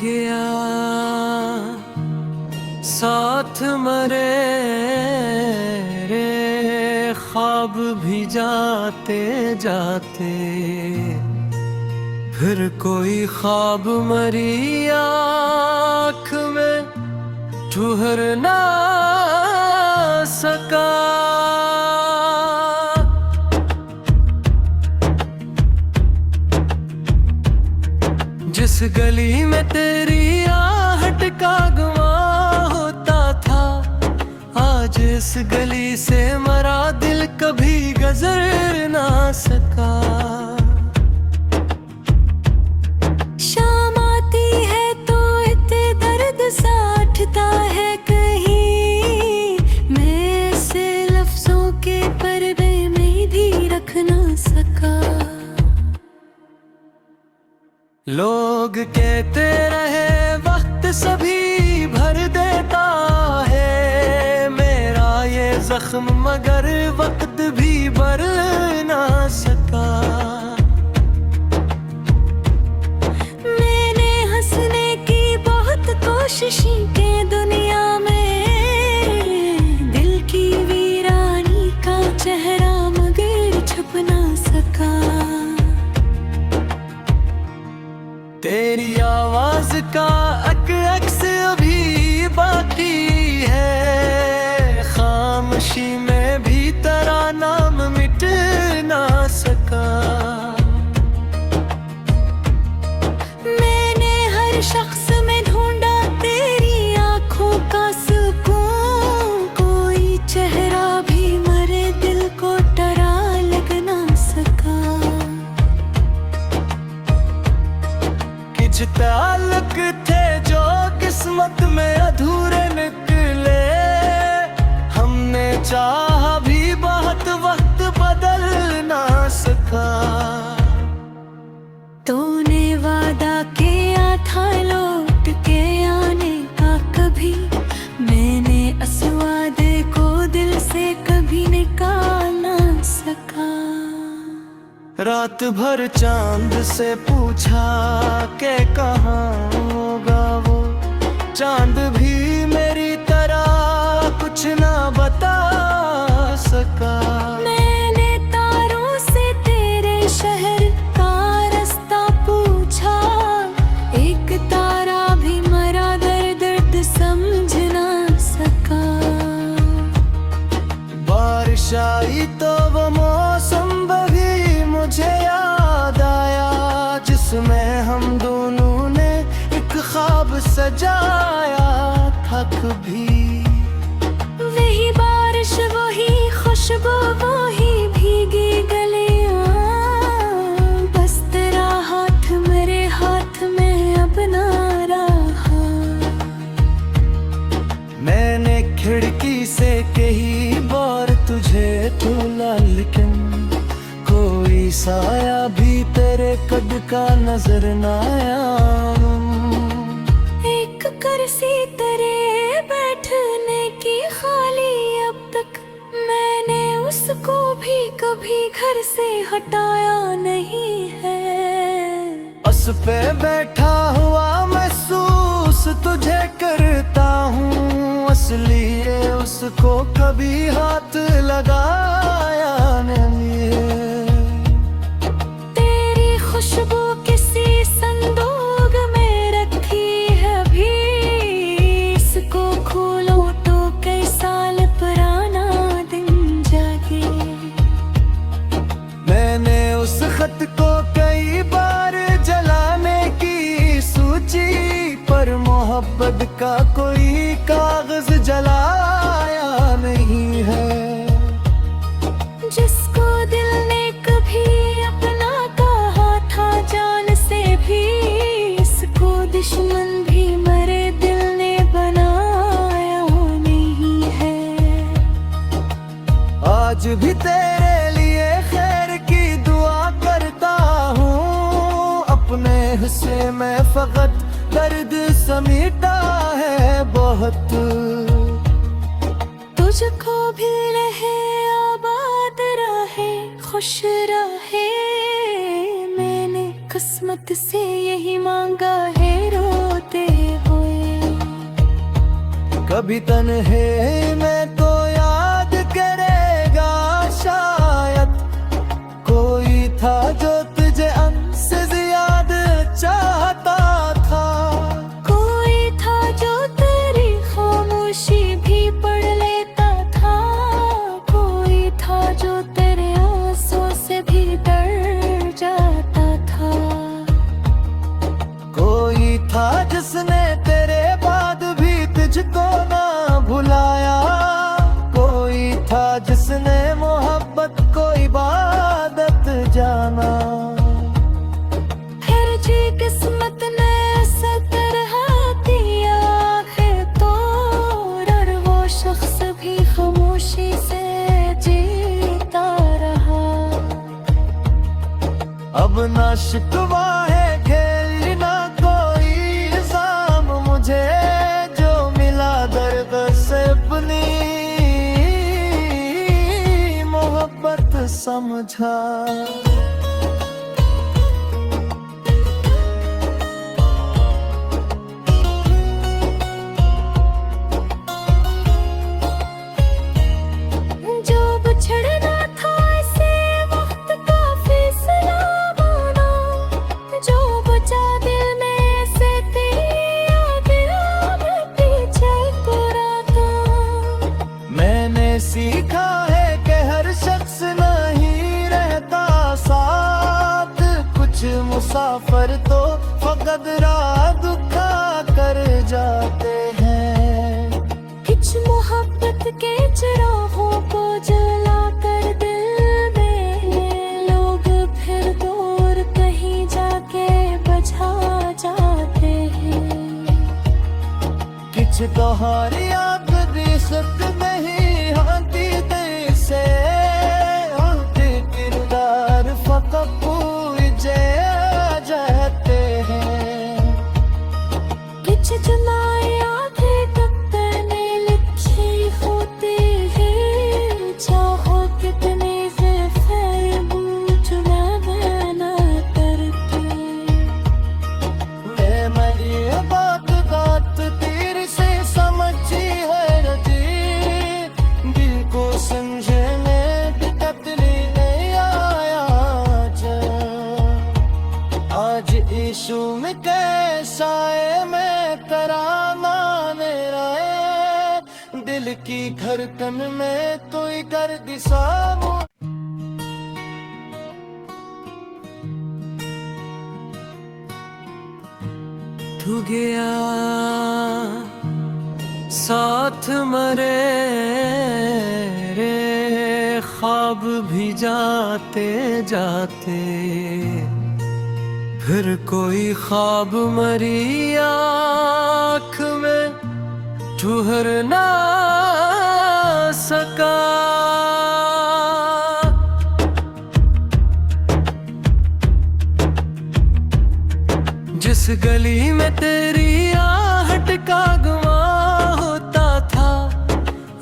गया साथ मरे रे ख्वाब भी जाते जाते, फिर कोई ख्वाब मरी आँख में ठुहर ना सका। जिस गली में तेरी आहट का गवाह होता था, आज इस गली से मरा दिल कभी गुजर ना सका। शाम आती है तो इतने दर्द सा उठता है कहीं, मैं इसे लफ्जों के पर्दे में भी रख ना सका। लोग कहते रहे वक्त सभी भर देता है मेरा ये जख्म, मगर वक्त भी भर ना सका। मैंने हंसने की बहुत कोशिशें की दुनिया में, दिल की वीरानी का चेहरा मगर छुप ना सका। तेरी आवाज का अक्स अभी बाकी है, खामोशी में भी तेरा नाम मिट ना सका। मैंने हर शख्स में ढूंढा तेरी आंखों का सुकून, कोई चेहरा भी मरे दिल को डरा लग ना सका। कुछ ताल्लुक थे जो किस्मत में अधूरे निकले, हमने चाहा भी बहुत वक्त बदल ना सका। तूने वादा किया था लौट के आने का कभी, मैंने इस वादे को दिल से कभी निकाल ना सका। रात भर चांद से पूछा के कहाँ होगा वो, चांद भी मेरी तरह कुछ ना बता सका। मैंने तारों से तेरे शहर का रास्ता पूछा, एक तारा भी मरा दर्द समझ ना सका। बारिश आई तो वो मौसम भी मुझे याद आया, जिसमें हम दोनों ने एक ख्वाब सजाया था कभी। वही बारिश वही खुशबू वही भीगी गलियां, बस तेरा हाथ मेरे हाथ में अब ना रहा। मैंने खिड़की से कही बार तुझे तूला, लेकिन कोई साया भी तेरे कद का नजर ना आया। एक कुर्सी तेरे बैठने की खाली अब तक, मैंने उसको भी कभी घर से हटाया नहीं है। उस पे बैठा हुआ महसूस तुझे करता हूँ, असली ये उसको कभी हाथ लगाया नहीं है। तेरी खुशबू किसी संदूक में रखी है अभी, इसको खोलो तो कई साल पुराना दिन जागे। मैंने उस खत को कई बार जलाने की सोची, पर मोहब्बत का कोई कागज जलाया नहीं है। जिसको दिल ने कभी अपना कहा था जान से भी, इसको दुश्मन भी मरे दिल ने बनाया नहीं है। आज भी तेरे लिए खैर की दुआ करता हूँ, अपने हिस्से में फकत दर्द समीटा है बहुत। तुझको भी रहे आबाद रहे खुश रहे, मैंने किस्मत से यही मांगा है रोज। कभी तन्हे में तो याद करेगा शायद, कोई था जो तुझे हमसे ज्यादा चाहता था। कोई था जो तेरी खामोशी भी पढ़ लेता था, कोई था जो तेरे आंसू से भी डर जाता था। कोई था जिसने तेरे बाद भी तुझको ना भुलाया, कोई था जिसने मोहब्बत को इबादत जाना। फिर जी किस्मत ने ऐसा तरह दिया है तो, और वो शख्स भी खामोशी से जीता रहा। अब ना शिकवा है खेल ना कोई इल्जाम मुझे, जो मिला दर्द से अपनी मोहब्बत समझा। जो बिछड़ना था इसे वक्त का फैसला माना, जो बचा दिल में से तेरी याद मैं पीछे तेरा था। मैंने सीखा है कि हर शख्स नहीं रहता साथ, कुछ मुसाफिर तो फकत राह दुखा कर जाते हैं। कुछ मोहब्बत के चिरागों को जला कर दिल में लोग फिर दूर कहीं जाके बुझा जाते हैं। किछ कहानियां कभी सत्य नहीं होती दिल से, उनके किरदार फकत पूरे जाते हैं। कुछ जुनाए आधे तख्ते में लिखे होते हैं, चाहो कितने से चुना बना करते। मैं मरी बात बात तेरे से समझी है रजी, दिल को समझने तकली नहीं आया जा। आज यीशु में कैसा है मैं तराना मेरा है, दिल की धड़कन में तो ही कर दिशा। तू गया साथ मरे रे ख्वाब भी जाते जाते, फिर कोई ख्वाब मरी आँख में ठुहर ना सका। जिस गली में तेरी आहट का गवाह होता था,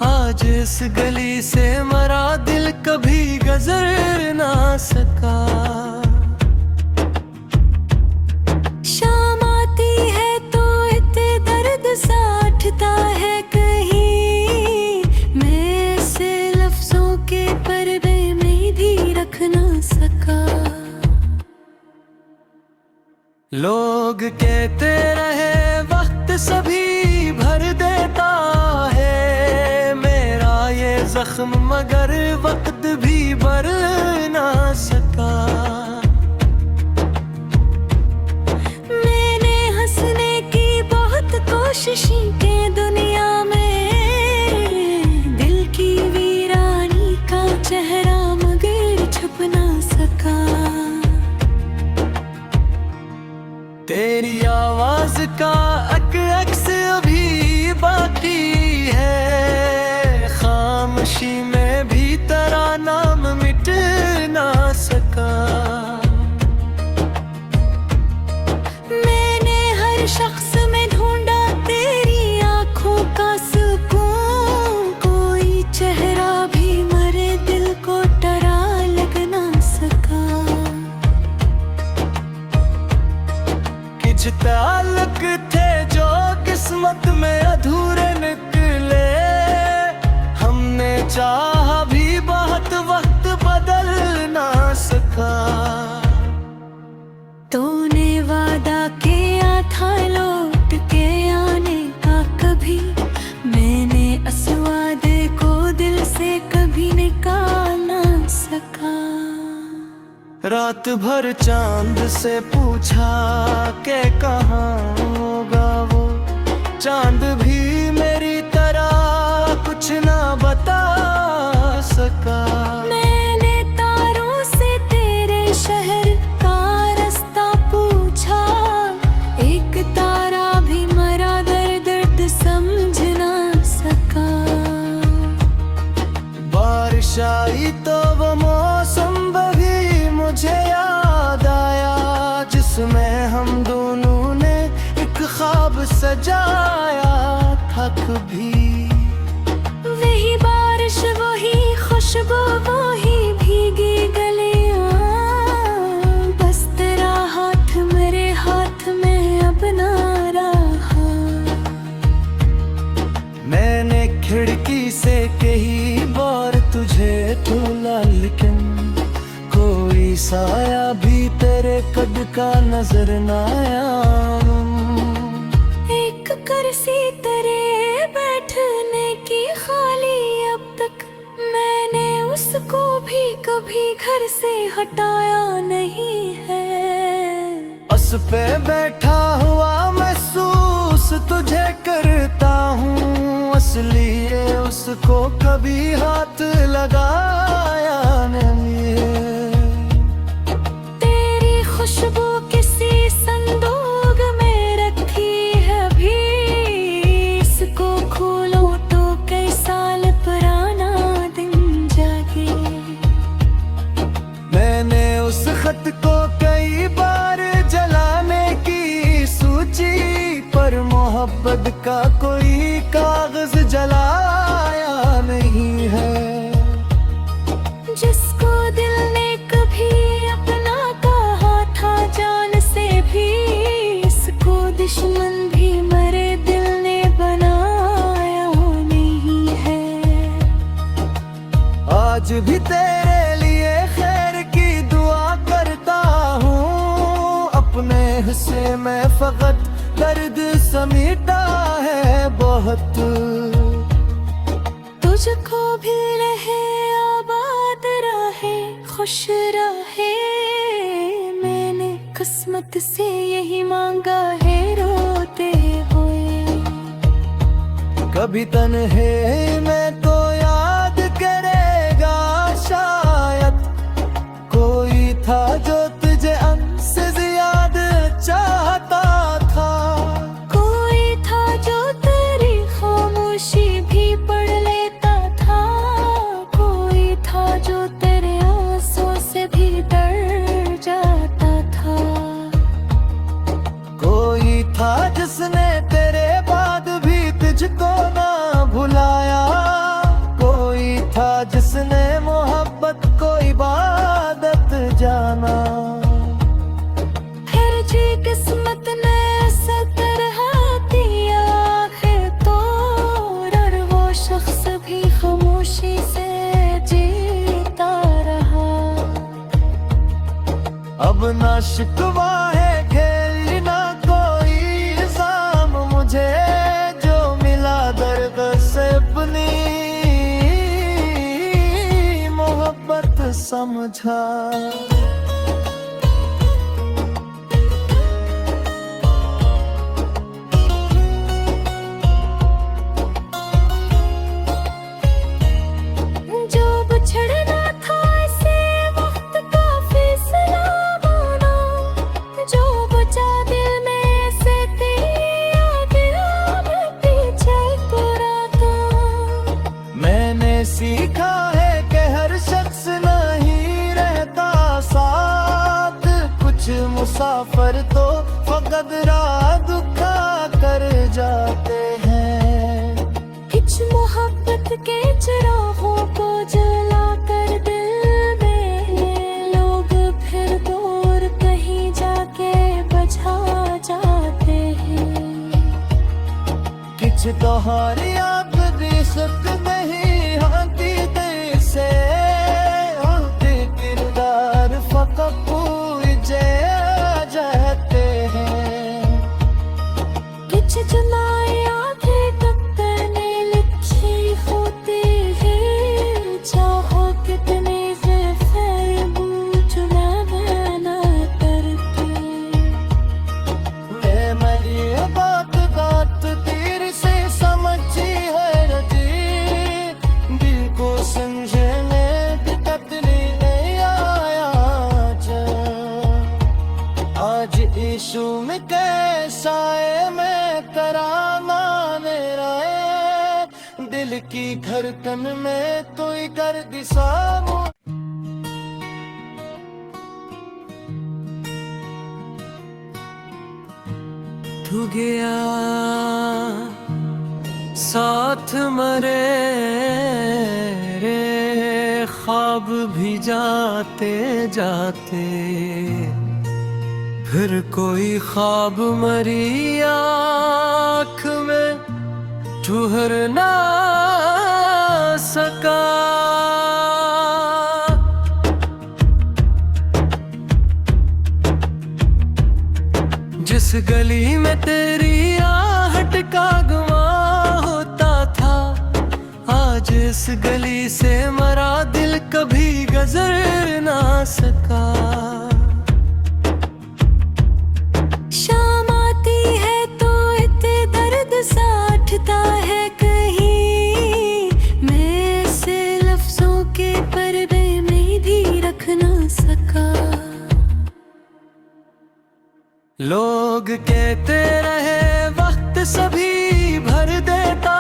आज इस गली से मरा दिल कभी गुजर ना सका। शाम आती है तो इतने दर्द सा उठता है कहीं, मैं इसे लफ्जों के पर्दे में भी रख ना सका। लोग कहते रहे वक्त सभी भर देता है मेरा ये जख्म, मगर वक्त भी भर ना सका। मैंने हंसने की बहुत कोशिशें की दुनिया में, दिल की वीरानी का चेहरा मगर छुप ना सका। तेरी आवाज का अक्स अभी बाकी है, खामोशी में भी तेरा नाम मिट ना सका। मैंने हर शख्स में ढूंढा तेरी आंखों का सुकून, कोई चेहरा भी मरे दिल को डरा लग ना सका। कुछ ताल्लुक थे जो किस्मत में अधूरे निकले, रात भर चांद से पूछा के कहाँ होगा वो, चांद भी मेरी तरह कुछ ना बता सका। मैंने तारों से तेरे शहर का रास्ता पूछा, एक तारा भी मरा दर्द समझ ना सका। बारिश आई तो वो मौसम भी मुझे याद आया, जिसमें हम दोनों ने एक ख्वाब सजाया था कभी। वही बारिश वही खुशबू वही भीगी गलियां, बस तेरा हाथ मेरे हाथ में अब ना रहा। मैंने खिड़की से कई बार तुझे ढूंढा, लेकिन कोई साया भी तेरे कद का नजर न आया। एक कुर्सी तेरे बैठने की खाली अब तक, मैंने उसको भी कभी घर से हटाया नहीं है। उस पे बैठा हुआ महसूस तुझे करता हूँ, इसलिए उसको कभी हाथ लगाया नहीं है। तेरी खुशबू किसी संदूक में रखी है भी, इसको खोलो तो कई साल पुराना दिन जागे। मैंने उस खत को कई बार जलाने की सोची, पर मोहब्बत का कोई कागज जलाया नहीं है। जिसको दिल ने कभी अपना कहा था जान से भी, इसको दुश्मन भी मरे दिल ने बनाया नहीं है। आज भी तेरे लिए खैर की दुआ करता हूँ, अपने हिस्से में फकत दर्द समीटा है बहुत। तुझको भी रहे आबाद रहे खुश रहे, मैंने किस्मत से यही मांगा है रोते हुए। कभी तन्हे में तो याद करेगा शायद, कोई था जो तुझे हमसे ज्यादा चाहता था। कोई था जो तेरी खामोशी भी पढ़ लेता था, कोई था जो तेरे आंसू से भी डर जाता था। कोई था जिसने तेरे बाद भी तुझको ना भुलाया, कोई था जिसने मोहब्बत को इबादत जाना। फिर जी किस्मत ने ऐसा तरह दिया आखिर तो, और वो शख्स भी खामोशी से जीता रहा। अब ना शिकवा है खेल ना कोई इल्जाम मुझे, जो मिला दर्द से अपनी मोहब्बत समझा। जो बिछड़ना था इसे वक्त का फैसला माना, जो बचा दिल में से तेरी याद मैं पीछे पूरा था। मैंने सीखा है कि हर शख्स नहीं रहता साथ, कुछ मुसाफिर तो फकत राह दुखा कर जाते हैं। कुछ मोहब्बत के चिरागों को जला कर दिल में, लोग फिर दूर कहीं जाके बुझा जाते हैं। कुछ तोहारी आग दी सत नहीं हाथी दे से, उनके किरदार फकत पूजे जाते हैं। कुछ जुलाई आंखें तक करने लिखी होती है, चाहो कितने ज़फ़र चुना मासूम के साए में तराना मेरा है, दिल की धड़कन में कोई कर दिशा। तू गया साथ मरे रे ख्वाब भी जाते जाते, फिर कोई ख्वाब मरी आँख में ठुहर ना सका। जिस गली में तेरी आहट का गुमा होता था, आज इस गली से मरा दिल कभी गुजर ना सका। शाम आती है तो इतने दर्द सा उठता है कहीं, मैं इसे लफ्जों के पर्दे में भी रख ना सका। लोग कहते रहे वक्त सभी भर देता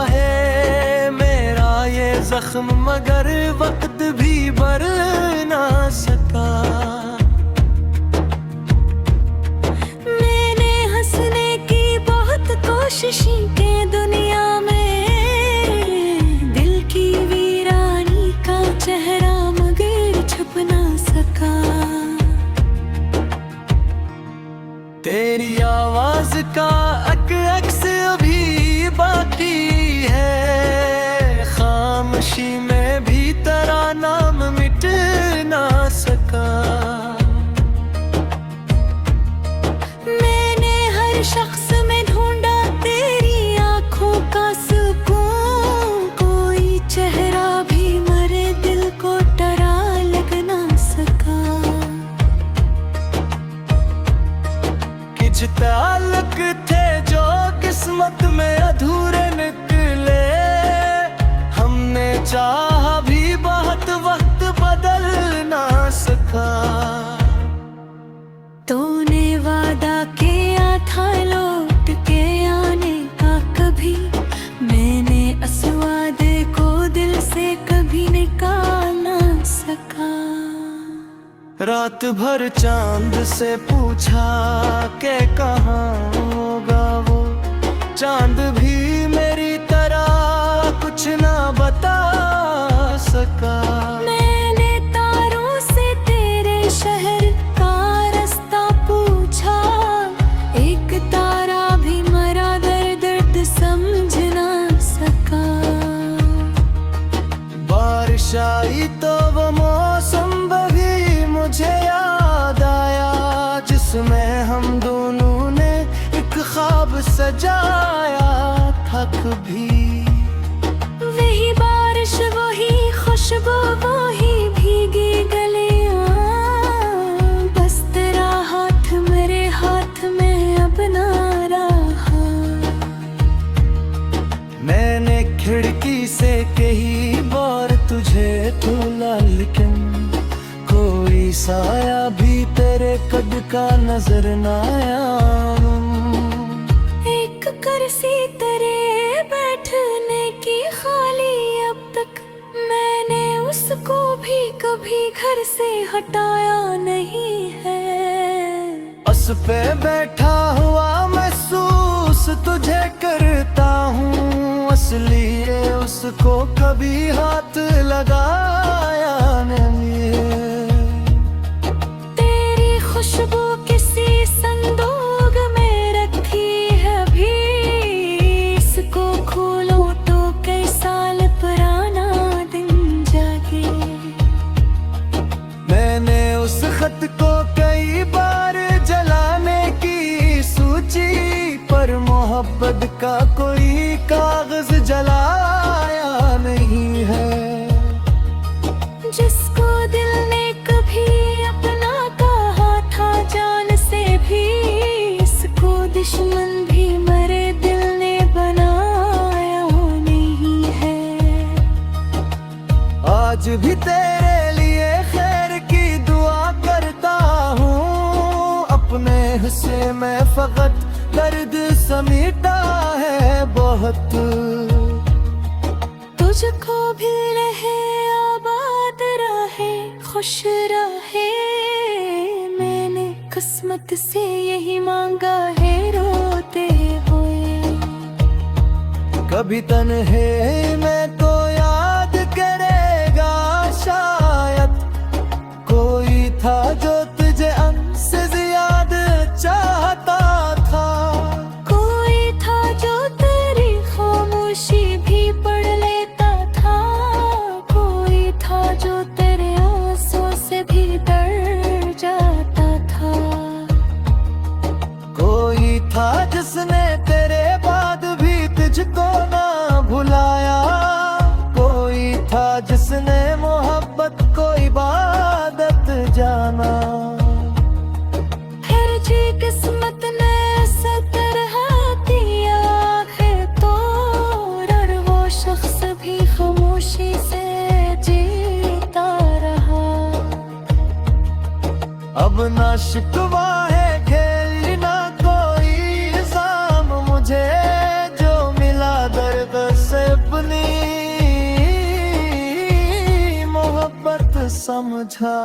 है मेरा ये जख्म, मगर वक्त भी भर ना सका। मैंने हंसने की बहुत कोशिशें की दुनिया में, दिल की वीरानी का चेहरा मगर छुप ना सका। तेरी आवाज का अक्स अभी बाकी है, खामोशी में भी तेरा नाम मिट ना सका। मैंने हर शख्स में ढूंढा तेरी आंखों का सुकून, कोई चेहरा भी मरे दिल को डरा लग ना सका। कुछ ताल्लुक थे जो किस्मत में अधूरे निकले, हमने चाहा भी बहुत वक्त बदल ना सका। तूने वादा किया था लौट के आने का कभी, मैंने इस वादे को दिल से कभी निकाल ना सका। रात भर चांद से पूछा के कहाँ होगा वो, चांद भी मेरी तरह कुछ ना बता सका। मैंने तारों से तेरे शहर का रास्ता पूछा, एक तारा भी मरा दर्द समझ ना सका। बारिश आई तो वो मौसम भी मुझे याद आया, जिसमें हम दोनों ने एक ख्वाब सजाया था कभी। वही बारिश वही खुशबू वही भीगी गलियां, बस तेरा हाथ मेरे हाथ में अब ना रहा। मैंने खिड़की से कही बार तुझे तोला, लेकिन कोई साया भी तेरे कद का नजर ना आया। एक कुर्सी तेरे बैठने की खाली अब तक, मैंने उसको भी कभी घर से हटाया नहीं है। उस पे बैठा हुआ महसूस तुझे करता हूँ, असली ये उसको कभी हाथ लगाया नहीं है। तेरी खुशबू किसी संदूक में रखी है अभी, इसको खोलो तो कई साल पुराना दिन जागे। मैंने उस खत को कई बार जलाने की सोची, पर मोहब्बत का कोई कागज जलाया नहीं है। जिसको दिल ने कभी अपना कहा था जान से भी, इसको दुश्मन भी मरे दिल ने बनाया नहीं है। आज भी तेरे लिए खैर की दुआ करता मैं फकत दर्द समेटा है बहुत। तुझको भी रहे आबाद रहे खुश रहे, मैंने किस्मत से यही मांगा है रोते हुए। कभी तन्हे मैं तो याद करेगा शायद, कोई था जो तुझे हमसे ज्यादा चाहता था। कोई था जो तेरी खामोशी भी पढ़ लेता था, कोई था जो तेरे आंसू से भी डर जाता था। कोई था जिसने तेरे बाद भी तुझको ना भुलाया, कोई था जिसने मोहब्बत को इबादत जाना। फिर जी किस्मत ने ऐसा तरह दिया है तो, और वो शख्स भी खामोशी से जीता रहा। अब ना शिकवा है खेल ना कोई इल्जाम मुझे, जो मिला दर्द से अपनी मोहब्बत समझा।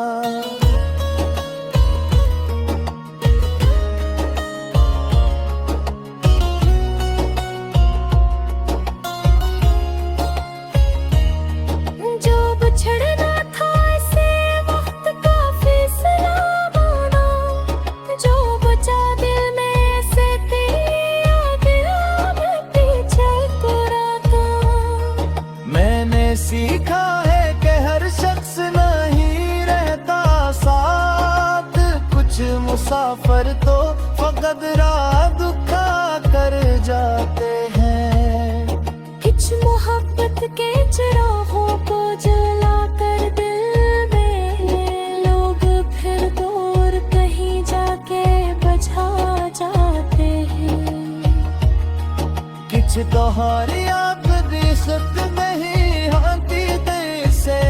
जो बिछड़ना था इसे वक्त का फैसला माना, जो बचा दिल में से तेरी याद मैं पीछे तेरा था। मैंने सीखा है कि हर शख्स नहीं रहता साथ, कुछ मुसाफिर तो फकत राह दुखा कर जाते हैं। कुछ मोहब्बत के चिरागों को जला कर दिल में लोग फिर दूर कहीं जाके बुझा जाते हैं। किछ तोहारी याद दी सक नहीं हाथी दे से,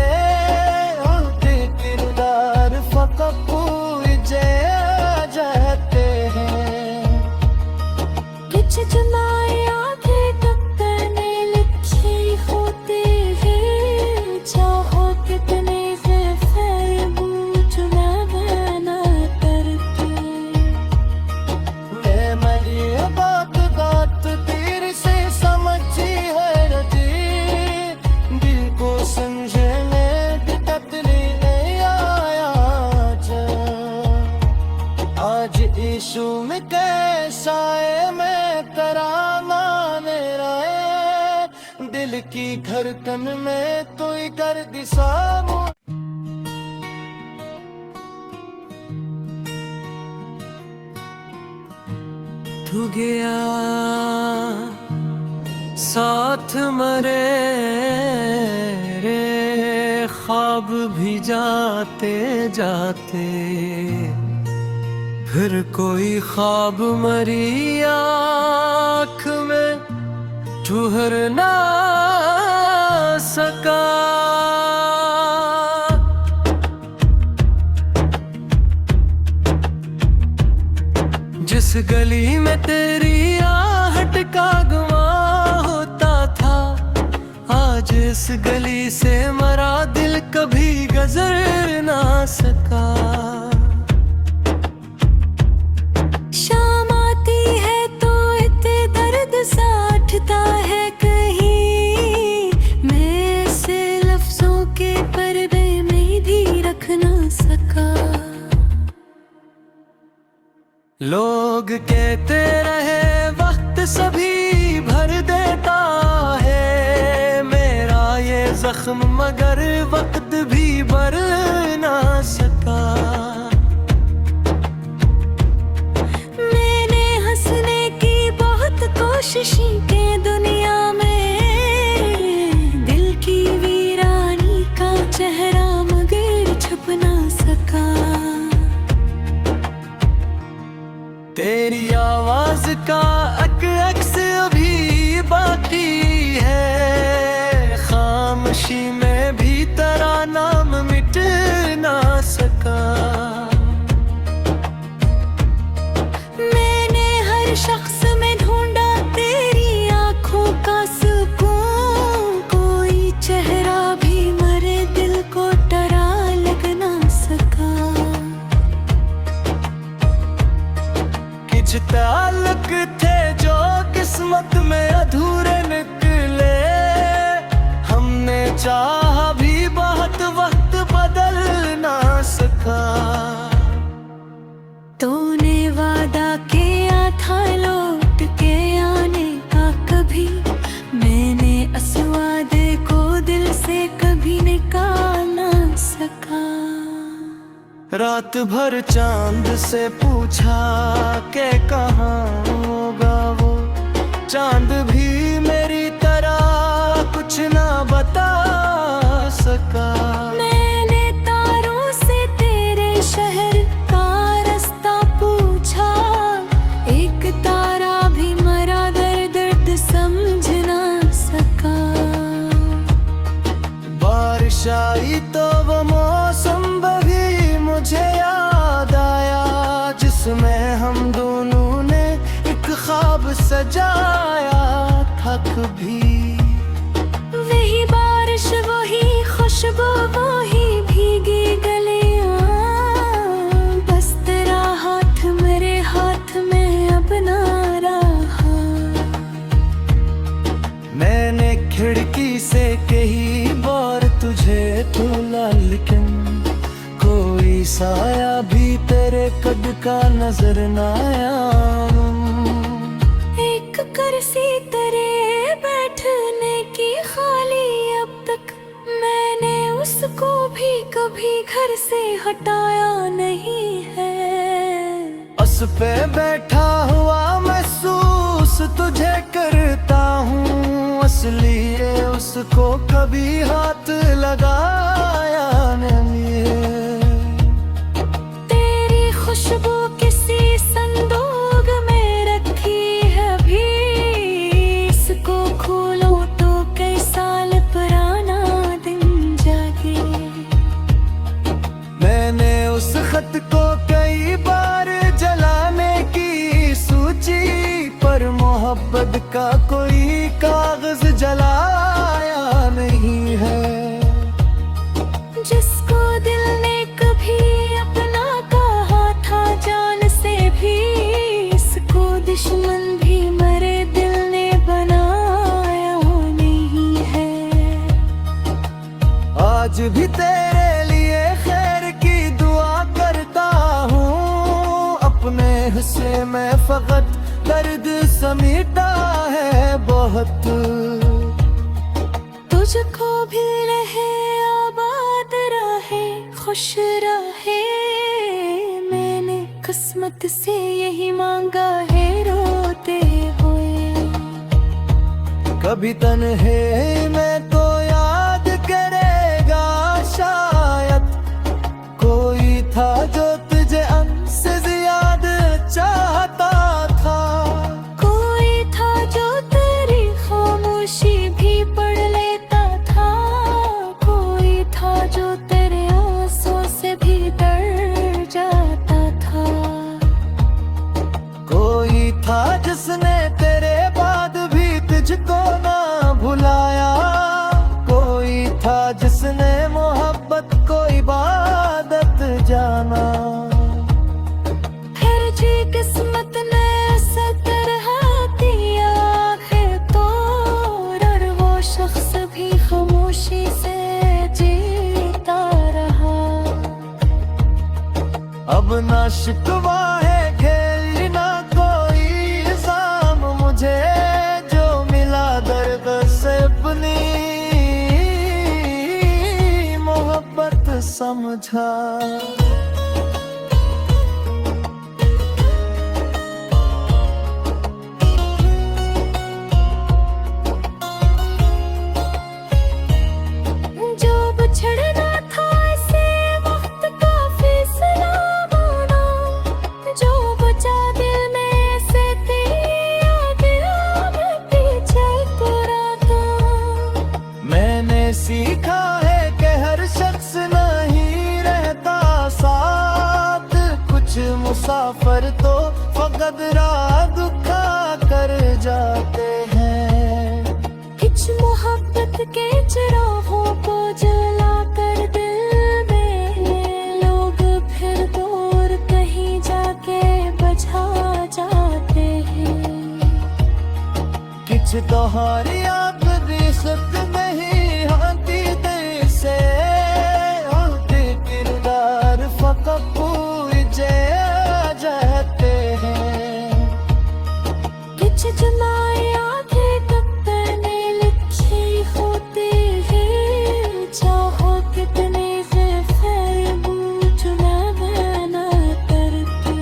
हाथी किरदार फकत पूजे जाते हैं। कुछ जुनाए आंखें टक्कर में लिखे होते हैं, चाहो कितने से फैल बूझ ना करते। मेरी बात बात तेरे से समझी है रजी, दिल को समझने तकली नहीं आया आज यीशु में कैसा है मैं तराना मेरा है, दिल की धड़कन में तू ही कर दिशा। तू गया साथ मरे रे ख्वाब भी जाते जाते, फिर कोई ख्वाब मरी आँख में ठुहर ना सका। जिस गली में तेरी आहट का गुमा होता था, आज इस गली से मरा दिल कभी गुजर ना सका। शाम आती है तो इतने दर्द सा उठता है कहीं, मैं इसे लफ्जों के पर्दे में भी रख ना सका। लोग कहते रहे वक्त सभी भर देता है मेरा ये जख्म, मगर वक्त भी भर ना सका। मैंने हंसने की बहुत कोशिशें की दुनिया में, दिल की वीरानी का चेहरा मगर छुप ना सका। तेरी आवाज का अक्स अभी बाकी है, खामोशी में भी तेरा नाम मिट ना सका। मैं कुछ ताल्लुक थे जो किस्मत में अधूरे निकले। हमने चाहा भी बहुत वक्त बदल ना सका। तूने वादा किया था लौट के आने का कभी, मैंने उस वादे को दिल से कभी निकाल ना सका। रात भर चांद से पूछा के कहाँ होगा वो, चांद भी मेरी तरह कुछ ना बता सका। मैंने तारों से तेरे शहर का रास्ता पूछा, एक तारा भी मरा दर्द समझ ना सका। बारिश आई तो वो मौसम भी मुझे याद आया, जिसमें हम दोनों ने एक ख्वाब सजाया था कभी। वही बारिश वही खुशबू वही भीगी गलियां, बस तेरा हाथ मेरे हाथ में अब ना रहा। मैंने खिड़की से कही बार तुझे तोला, लेकिन कोई साया भी तेरे कद का नजर ना आया। एक कुर्सी तेरे बैठने की खाली अब तक, मैंने उसको भी कभी घर से हटाया नहीं है। उस पे बैठा हुआ महसूस तुझे करता हूँ, असली उसको कभी हाथ लगाया नहीं है। तेरी खुशबू किसी संदूक में रखी है अभी, इसको खोलो तो कई साल पुराना दिन जागे। मैंने उस खत को कई बार जलाने की सोची, पर मोहब्बत का कोई कागज जलाया नहीं है। जिसको दिल ने कभी अपना कहा था जान से भी, इसको दुश्मन भी मरे दिल ने बनाया नहीं है। आज भी तेरे लिए खैर की दुआ करता हूँ, अपने हिस्से में फकत दर्द समीटा है बहुत। तुझको भी रहे आबाद रहे खुश रहे, मैंने किस्मत से यही मांगा है रोते हुए। कभी तन्हे में तो याद करेगा शायद, कोई था जो तुझे हमसे ज्यादा चाहता था। कोई था जो तेरी खामोशी भी पढ़ लेता था, कोई था जो तेरे आंसू से भी डर जाता था। कोई था जिसने तेरे बाद भी तुझको ना भुलाया, कोई था जिसने मोहब्बत को इबादत जाना। फिर जी किस्मत ने ऐसा तरह दिया है तो, और वो शख्स भी खामोशी से जीता रहा। अब ना शिकवा है खेल ना कोई इल्जाम मुझे, जो मिला दर्द से अपनी मोहब्बत समझा। जो बिछड़ना था इसे वक्त का फैसला माना, जो बचा दिल में से तेरी याद मैं पीछे तुरा था। मैंने सीखा है कि हर शख्स नहीं रहता साथ, कुछ मुसाफिर तो फकत राह दुखा कर जाते हैं। कुछ मोहब्बत के चिरागों को जला कर दिल में लोग फिर दूर कहीं जाके बुझा जा तुम्हारी आखिरी सत नहीं आती दिल से आते किरदार फकत पूजे आ जाते हैं किच जमाए आगे तक तने लिखे होते हैं चाहो कितने से फिर बूझ ना करते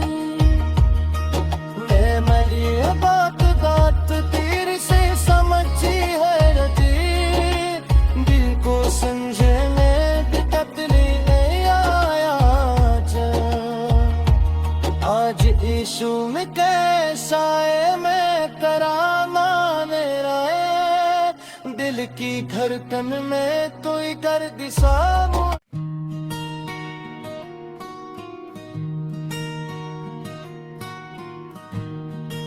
मेरी बात बात तेरे से समझी है रजी दिल को समझने तकली नहीं आया आज यीशु में कैसा है मैं कराना मेरा है दिल की धड़कन में तो ही कर दिशा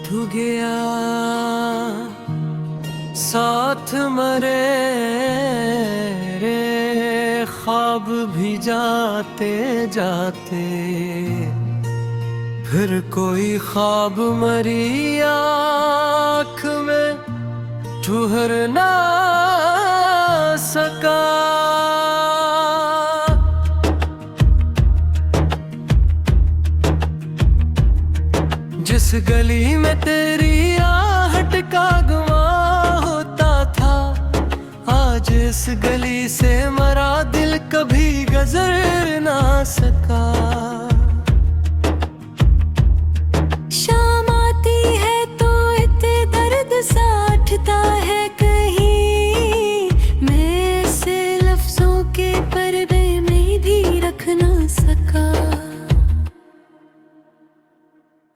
तू गया साथ मरे रे ख्वाब भी जाते जाते फिर कोई ख्वाब मरी आँख में ठुहर ना सका जिस गली में तेरी आहट का गवाह होता था आज इस गली से मरा दिल कभी गुजर ना सका शाम आती है तो इतने दर्द सा उठता है कहीं मैं से लफ्जों के पर्दे में भी रख ना सका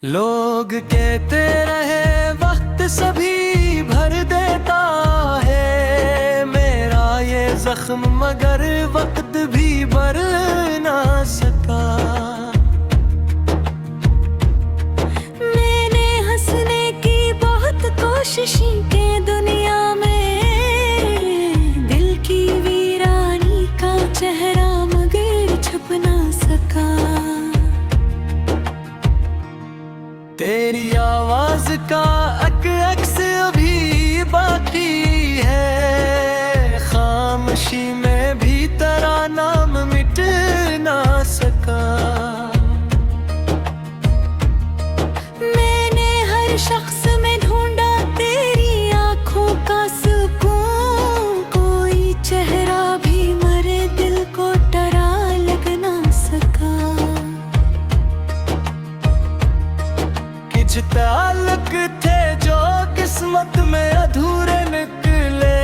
लोग कहते रहे वक्त सभी भर देता है मेरा ये जख्म मगर वक्त भी भर ना सका मैंने हंसने की बहुत कोशिशें की दुनिया में दिल की वीरानी का चेहरा मगर छुप ना सका तेरी आवाज का अक्स अभी बाकी है खामोशी में भी तेरा नाम मिट ना सका मैंने हर शख्स में ढूंढा तेरी आंखों का सुकून कोई चेहरा भी मरे दिल को डरा लग ना सका कुछ ताल्लुक थे जो किस्मत में अधूरे निकले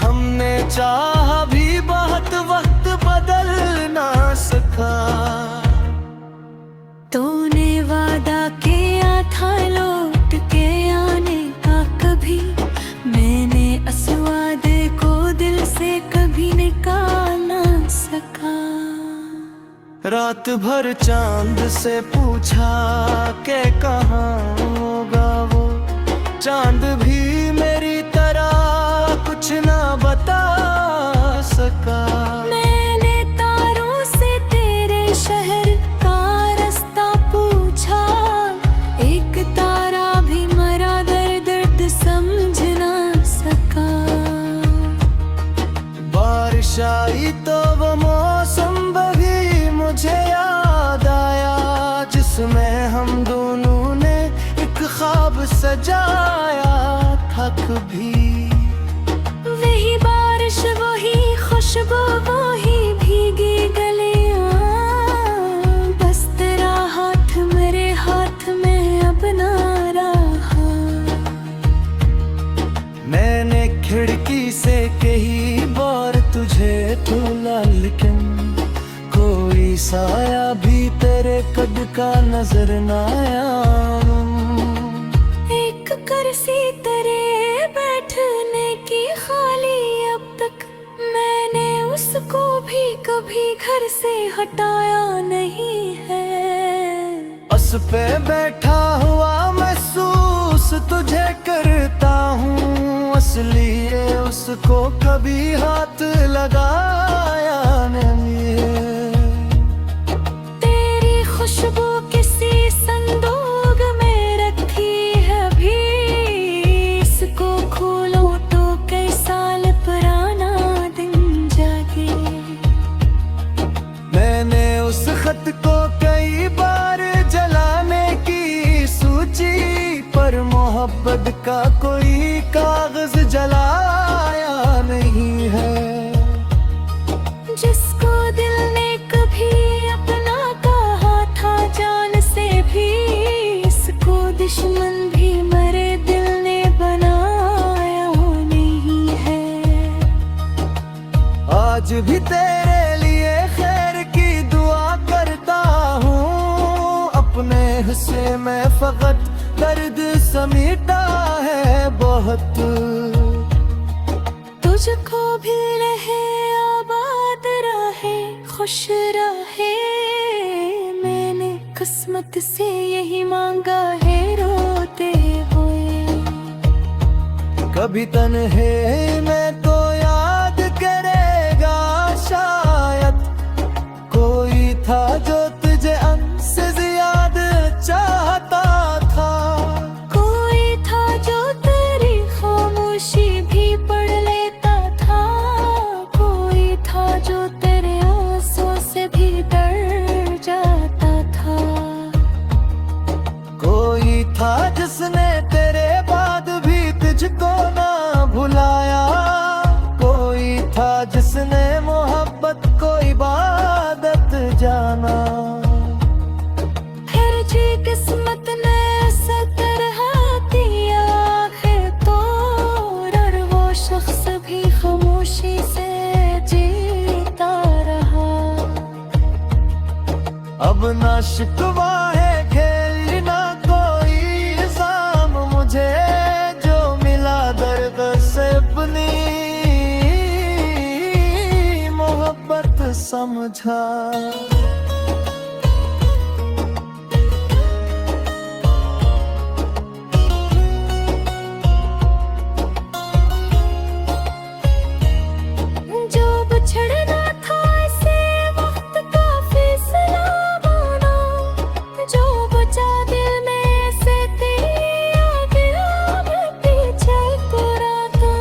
हमने चाहा भी बहुत वक्त बदल ना सका तूने वादा किया था लौट के आने का कभी मैंने इस वादे को दिल से कभी निकाल ना सका रात भर चांद से पूछा के कहाँ होगा वो चांद भी मेरी तरह कुछ ना बता सका मैंने तारों से तेरे शहर का रास्ता पूछा एक तारा भी मरा दर्द समझ ना सका बारिश आई तो वो मौसम भी मुझे याद आया जिसमें हम दोनों ने एक ख्वाब सजाया था कभी वही बारिश वही खुशबू वही भीगी गलियां बस तेरा हाथ मेरे हाथ में अब ना रहा मैंने खिड़की से कई बार तुझे ढूंढा लेकिन कोई साया भी तेरे कद का नजर ना आया एक कुर्सी तेरे बैठने की खाली अब तक मैंने उसको भी कभी घर से हटाया नहीं है उस पे बैठा हुआ महसूस तुझे करता हूँ असली उसको कभी हाथ लगाया नहीं तेरी खुशबू किसी संदूक में रखी है भी इसको खत को कई बार जलाने की सूची पर मोहब्बत का कोई कागज जलाया नहीं है। जिसको दिल ने कभी अपना कहा था जान से भी, इसको दुश्मन भी मरे दिल ने बनाया नहीं है। आज भी तेरे लिए खैर की दुआ करता हूँ, अपने हिस्से में फकत दर्द समीटा है बहुत। तुझको भी रहे आबाद रहे खुश रहे, मैंने किस्मत से यही मांगा है रोते हुए। कभी तन्हे में तो याद करेगा शायद, कोई था जो तुझे हमसे ज्यादा चाहता था। कोई था जो तेरी खामोशी भी पढ़ लेता था, कोई था जो तेरे आंसुओं से भी डर जाता था। कोई था जिसने तेरे बाद भी तुझको ना भुलाया, कोई था जिसने मोहब्बत को इबादत जाना। फिर जी किस्मत ने ऐसा तरह दिया है तो, और वो शख्स भी खामोशी से जीता रहा। अब ना शिकवा है खेल ना कोई इल्जाम मुझे, जो मिला दर्द से अपनी मोहब्बत समझा। जो बिछड़ना था इसे वक्त का फैसला माना, जो बचा दिल में से तेरी याद मैं पीछे तेरा था।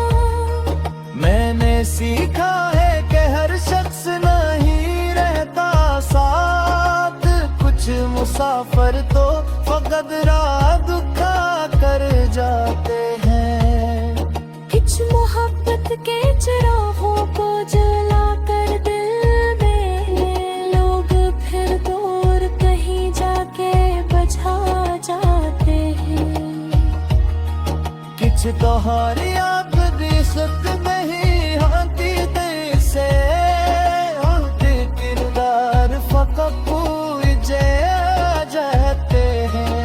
मैंने सीखा है कि हर शख्स नहीं रहता साथ, कुछ मुसाफिर तो फकत राह दुखा कर जाते हैं। कुछ मोहब्बत के चिरागों को जला कर दिल में लोग फिर दूर कहीं जाके बुझा जाते हैं। किछ तो हर याद दी सक नहीं हाथी दिल से, उनके किरदार फकत पूजे जाते हैं।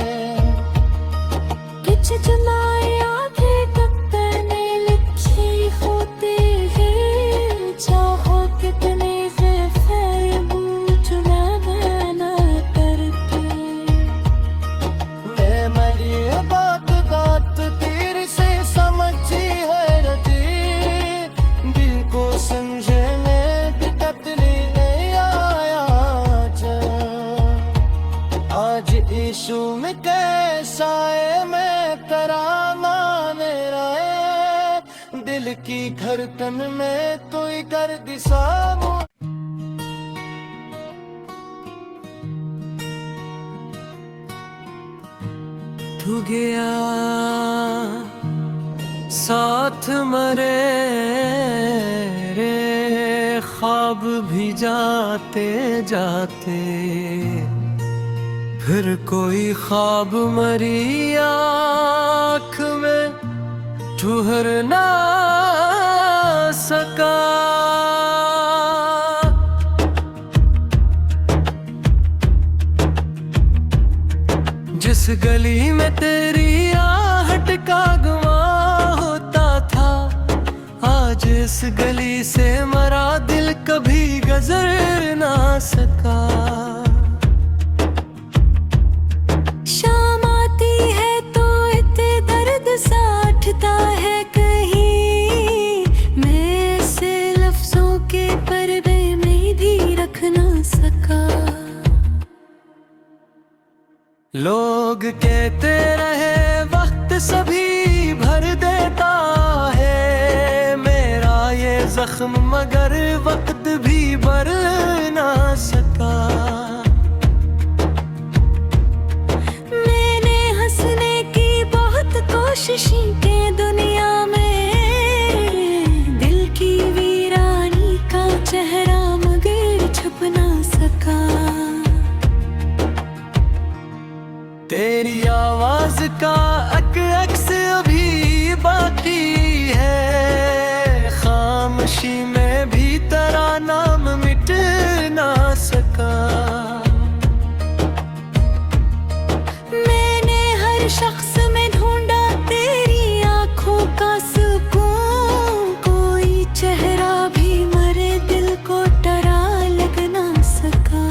कुछ जुनाए आधे कब्र में लिखे होते हैं, चाहो कितने से चुना बना करके। मेरी बात बात तेरे से समझी है रती, दिल को समझने तकली नहीं आया जा। आज यीशु में कैसा है मैं तराना मेरा है, दिल की धड़कन में तू ही कर दिशा। तू गया साथ मरे रे ख्वाब भी जाते जाते, फिर कोई ख्वाब मरी आँख में ठुहर ना सका। जिस गली में तेरी आहट का गवा होता था, आज इस गली से मरा दिल कभी गुजर ना सका। शाम आती है तो इतने दर्द सा उठता है कहीं, मैं इसे लफ्जों के पर्दे में भी रख ना सका। लोग कहते रहे वक्त सभी भर देता है मेरा ये जख्म, मगर वक्त भी भर ना सका। का अक्स अभी बाकी है, खामोशी में भी तेरा नाम मिट ना सका। मैंने हर शख्स में ढूंढा तेरी आंखों का सुकून, कोई चेहरा भी मरे दिल को डरा लग ना सका।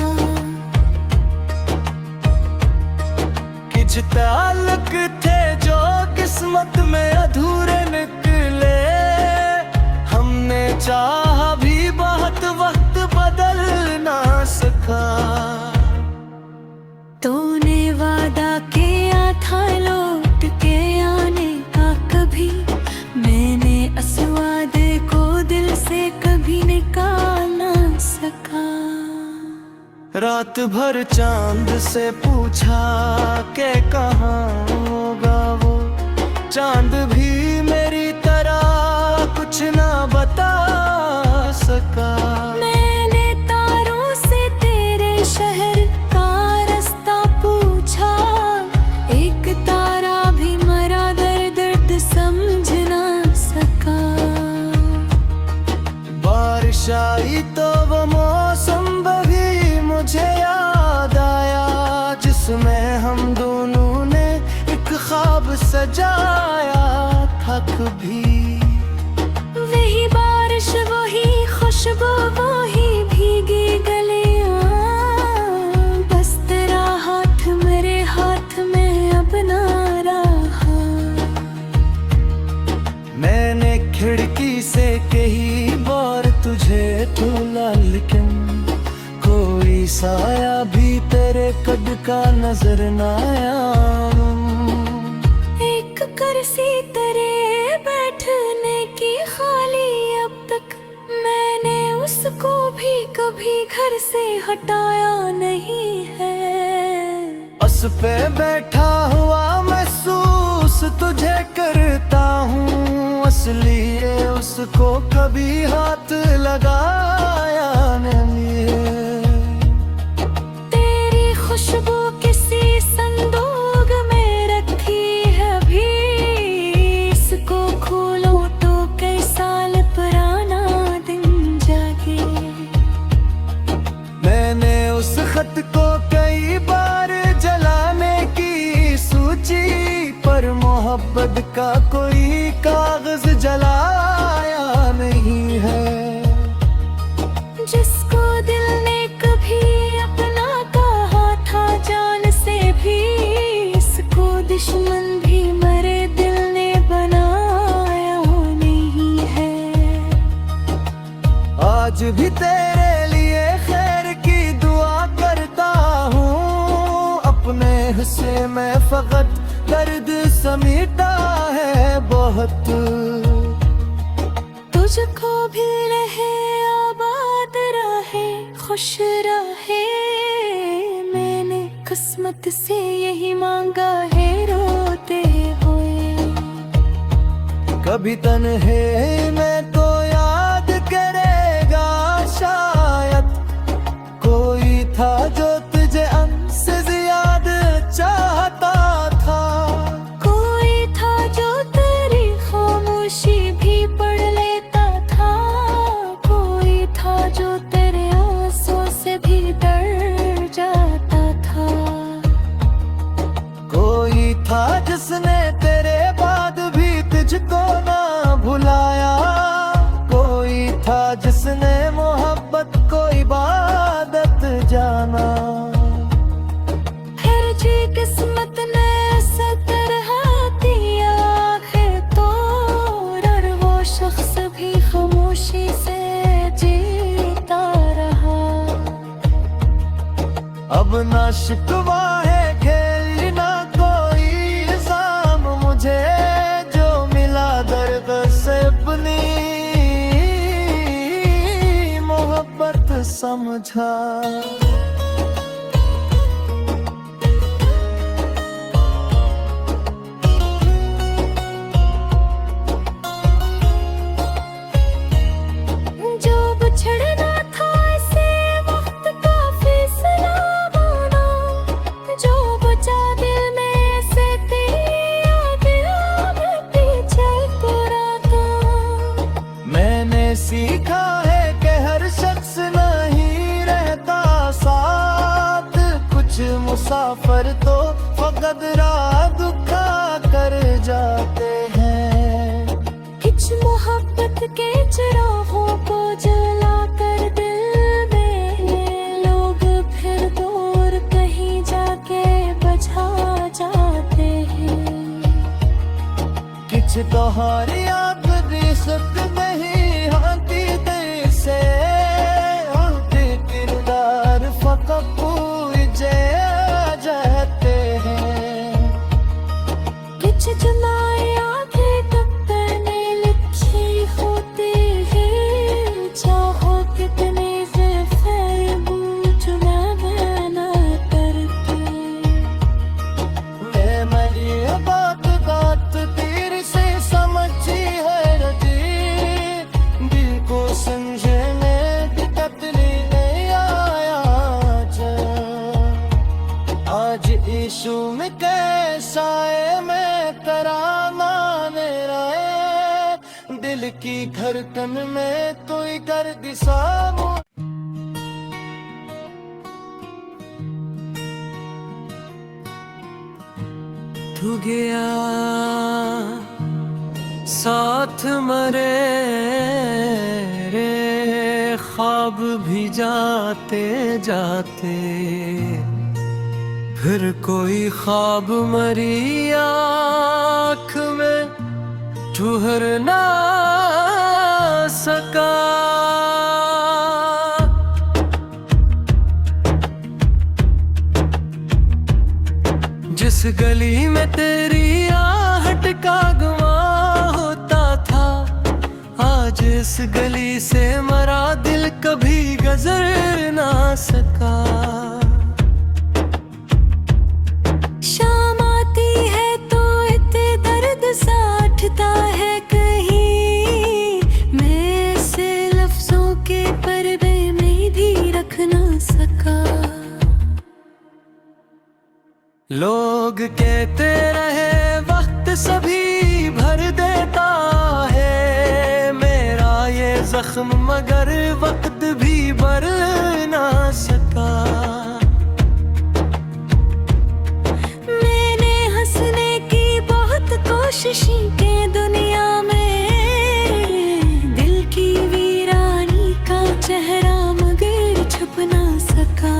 कुछ ताल्लुक थे जो किस्मत में अधूरे निकले, हमने चाहा भी बहुत वक्त बदल ना सका। तूने वादा किया था लौट के आने का कभी, मैंने इस वादे को दिल से कभी निकाल ना सका। रात भर चांद से पूछा के कहाँ होगा वो, चांद भी मेरी तरह कुछ ना बता सका। मैंने तारों से तेरे शहर का रास्ता पूछा, एक तारा भी मरा दर्द समझ ना सका। बारिश आई तो वो मौसम भी मुझे याद आया, जिसमें हम दोनों ने एक ख्वाब सजाया था कभी। वही बारिश वही खुशबू वही भीगी गलियां, बस तेरा हाथ मेरे हाथ में अब ना रहा। मैंने खिड़की से कही बार तुझे तोला, लेकिन कोई साया भी तेरे कद का नजर न आया। एक कुर्सी तेरे बैठने की खाली अब तक, मैंने उसको भी कभी घर से हटाया नहीं है। उस पे बैठा हुआ महसूस तुझे करता हूँ, असली ये उसको कभी हाथ लगाया नहीं है। तेरी खुशबू किसी संदूक में रखी है अभी, इसको खोलो तो कई साल पुराना दिन जागे। मैंने उस खत को कई बार जलाने की सोची, पर मोहब्बत का कोई कागज जलाया नहीं है। जिसको दिल ने कभी अपना कहा था जान से भी, इसको दुश्मन भी मरे दिल ने बनाया नहीं है। आज भी तेरे लिए खैर की दुआ करता हूँ, अपने हिस्से में फकत दर्द समीटा है बहुत। तुझको भी रहे आबाद रहे खुश रहे, मैंने किस्मत से यही मांगा है रोते हुए। कभी तन्हे में तो याद करेगा शायद, कोई था जो तुझे हमसे ज्यादा चाहता था। कोई था जो तेरी खामोशी भी पढ़ लेता था, कोई था जो तेरे आंसू से भी डर जाता था। कोई था जिसने तेरे बाद भी तुझको ना भुलाया, कोई था जिसने मोहब्बत को इबादत जाना। फिर जी किस्मत ने ऐसा तरह दिया है तो, और वो शख्स भी खामोशी से जीता रहा। अब ना शिकवा है खेल ना कोई इल्जाम मुझे, जो मिला दर्द से अपनी मोहब्बत समझा। जो बिछड़ना था इसे वक्त का फैसला माना, जो बचा दिल में से तेरी मुसाफिर तो फकत राह दुखा कर जाते हैं। कुछ मोहब्बत के चिरागों को जला कर दिल में लोग फिर दूर कहीं जाके बुझा जाते हैं। किछ तोहारी आग दी सत नहीं हाथी दे से हाथी किरदार फकत पूजे जाते हैं। कुछ जुनाए आंखें तब तने लिखी होती है, चाहो कितने से फिर बूझ ना करते। मैं मरी बात बात तेरे से समझी है रजी, दिल को समझने दिक्कत नहीं आया आज यीशु में कैसा है मैं तराना राय दिल की धड़कन में तू ही कर दिशा। तू गया साथ मरे रे ख्वाब भी जाते जाते, फिर कोई ख्वाब मरी आँख में ठुहर ना सका। जिस गली में तेरी आहट का गुमा होता था, आज इस गली से मरा दिल कभी गुजर ना सका। शाम आती है तो इतने दर्द सा उठता है कहीं, मैं इसे लफ्जों के पर्दे में भी रख ना सका। लोग कहते रहे वक्त सभी भर देता है मेरा ये जख्म, मगर वक्त भी भर ना सका। मैंने हंसने की बहुत कोशिशें की दुनिया में, दिल की वीरानी का चेहरा मगर छुप ना सका।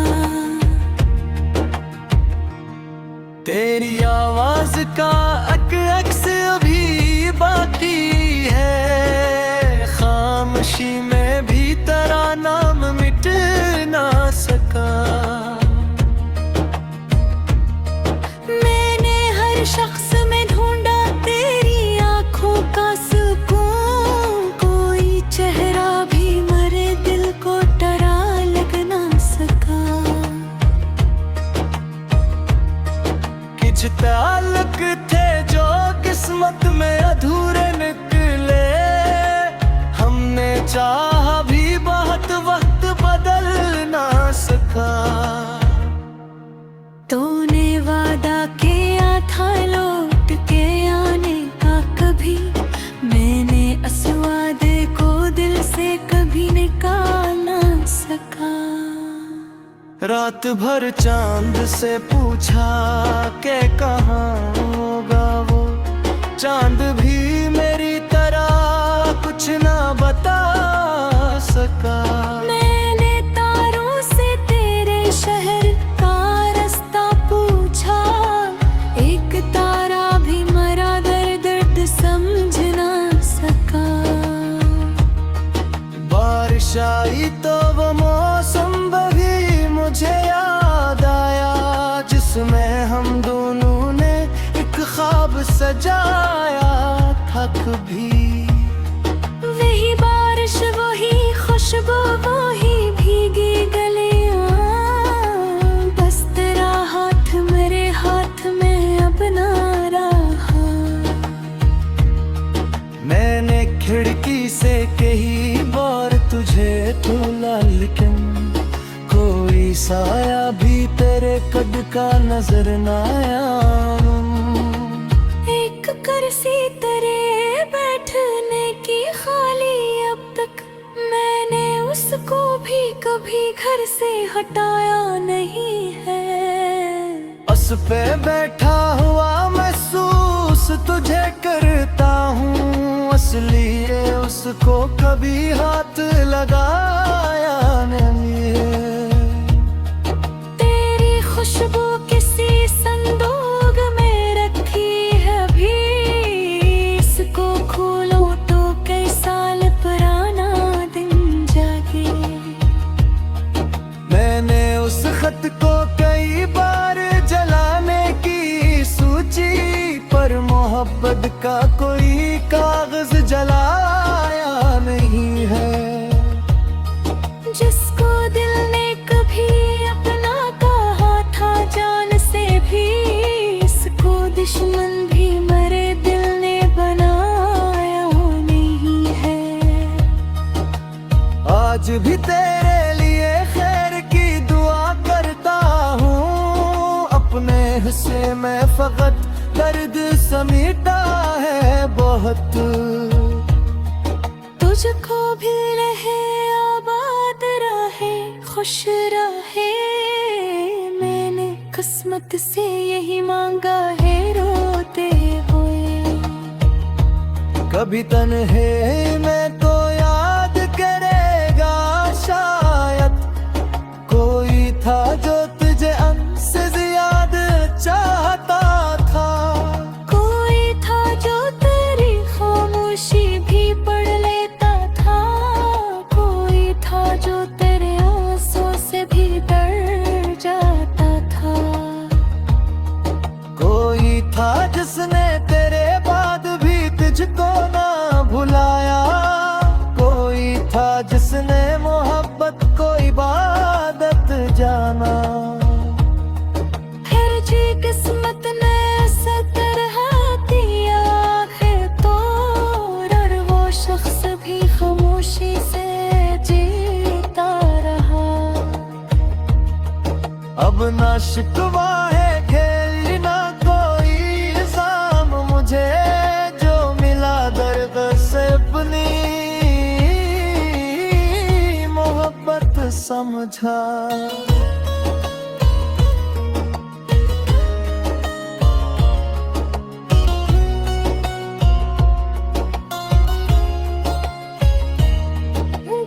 तेरी आवाज का अक्स अभी बाकी है, खामोशी में भी तेरा नाम मिट ना सका। मैंने हर शख्स में ढूंढा तेरी आंखों का सुकून, कोई चेहरा भी मरे दिल को डरा लग ना सका। कुछ ताल्लुक थे जो किस्मत में अधूरे निकले, हमने चाहा भी बहुत वक्त बदल ना सका। तूने वादा किया था लौट के आने का कभी, मैंने इस वादे को दिल से कभी निकाल ना सका। रात भर चांद से पूछा के कहाँ होगा वो, चांद भी मेरी तरह कुछ ना बता सका। मैंने तारों से तेरे शहर का रास्ता पूछा, एक तारा भी मरा दर्द समझ ना सका। बारिश आई तो वो मौसम भी मुझे याद आया, जिसमें हम दोनों ने एक ख्वाब सजाया था कभी। वही बारिश वही खुशबू वही भीगी गलियां, बस तेरा हाथ मेरे हाथ में अब ना रहा। मैंने खिड़की से कही बार तुझे तोला, लेकिन कोई साया भी तेरे कद का नजर ना आया। एक कुर्सी तेरे बैठने की खाली अब तक, मैंने उसको भी कभी घर से हटाया नहीं है। पे बैठा हुआ महसूस तुझे करता हूँ, असली ये उसको कभी हाथ लगाया नहीं है। तेरी खुशबू किसी संदूक में रखी है अभी, इसको खोलो तो कई साल पुराना दिन जागे। मैंने उस खत को कई बार जलाने की सोची, पर मोहब्बत का कोई कागज जलाया नहीं है। जिसको दिल ने कभी अपना कहा था जान से भी, इसको दुश्मन भी मरे दिल ने बनाया नहीं है। आज भी तेरे लिए खैर की दुआ करता हूँ, अपने हिस्से में फकत दर्द समीटा है बहुत। तुझको भी रहे आबाद रहे खुश रहे, मैंने किस्मत से यही मांगा है रोते हुए। कभी तन्हे में तो याद करेगा शायद, कोई था जो तुझे हमसे ज्यादा चाहता था। कोई था जो तेरी खामोशी भी पढ़ लेता था, कोई था जो तेरे आंसू से भी डर जाता था। कोई था जिसने तेरे बाद भी तुझको ना भुलाया, कोई था जिसने मोहब्बत को इबादत जाना। फिर जी किस्मत ने ऐसा तरह दिया है तो, और वो शख्स भी खामोशी से जीता रहा। अब ना शिकवा है खेल ना कोई इल्जाम मुझे, जो मिला दर्द से अपनी मोहब्बत समझा।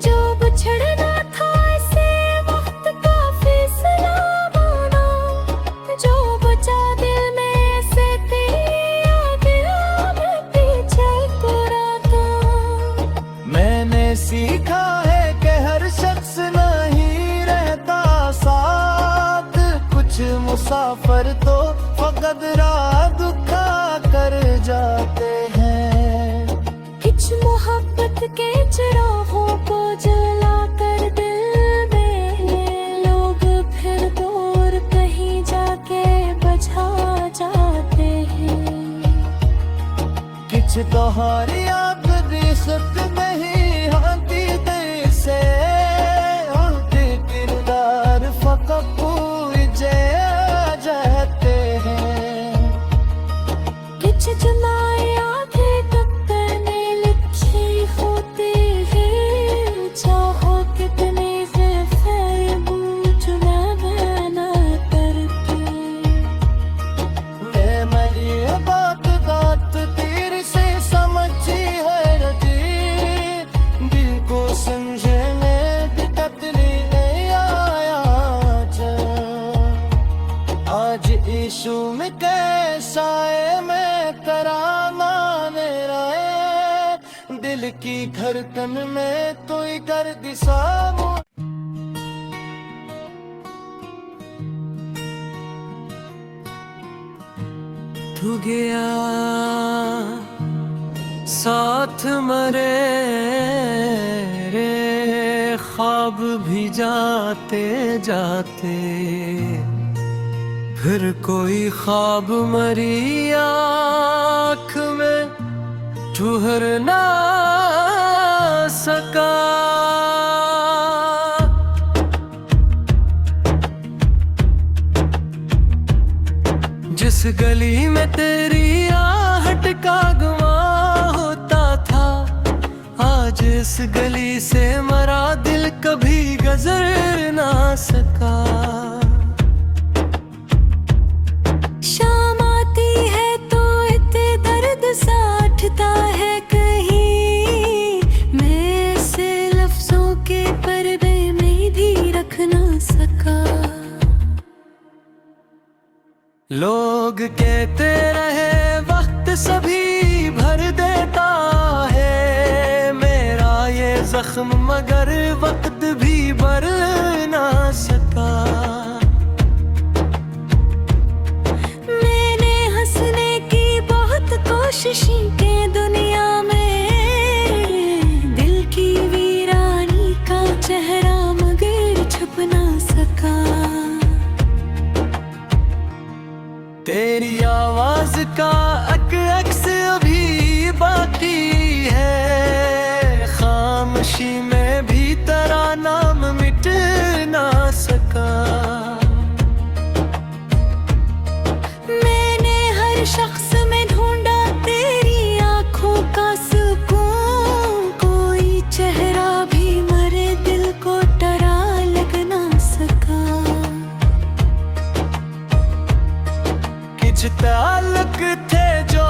जो बिछड़ना था इसे वक्त का फैसला माना, जो बचा दिल में से तेरी यादें मैं पीछे पूरा था। मैंने सीखा है कि हर शख्स नहीं रहता साथ, कुछ मुसाफिर तो फकत राह दुखा कर जाते हैं। कुछ मोहब्बत के चिरागों को जला कर दिल में लोग फिर दूर कहीं जाके बुझा जाते हैं। किछ तोहारी याद दी सक नहीं आती दिल से, उनके किरदार फकत पूजे जाते हैं। कुछ जुनाएं आधे तख्तर ने लिखी होती है, चाहो कितने से फैबूच मैं ना करती। मैं ये बात तेरे से समझी है रजी, दिल को समझने दिक्कत नहीं आया आज यीशु में कैसा है मैं तराना मेरा है, दिल की धड़कन में तो ही कर दिशा। तू गया साथ मरे रे ख्वाब भी जाते जाते, फिर कोई ख्वाब मरी आँख में ठुहर ना सका। जिस गली में तेरी आहट का गुमां होता था, आज इस गली से मरा दिल कभी गुजर ना सका। लोग कहते रहे वक्त सभी भर देता है मेरा ये जख्म, मगर वक्त भी भर ना सका। मैंने हंसने की बहुत कोशिशें की दुनिया में, दिल की वीरानी का चेहरा मगर छुप ना सका। तेरी आवाज का अक्स अभी बाकी है, खामोशी में भी तेरा नाम मिट ना सका। मैंने हर शख्स में ढूंढा तेरी आंखों का सुकून, कोई चेहरा भी मरे दिल को डरा लग ना सका। कुछ ताल्लुक थे जो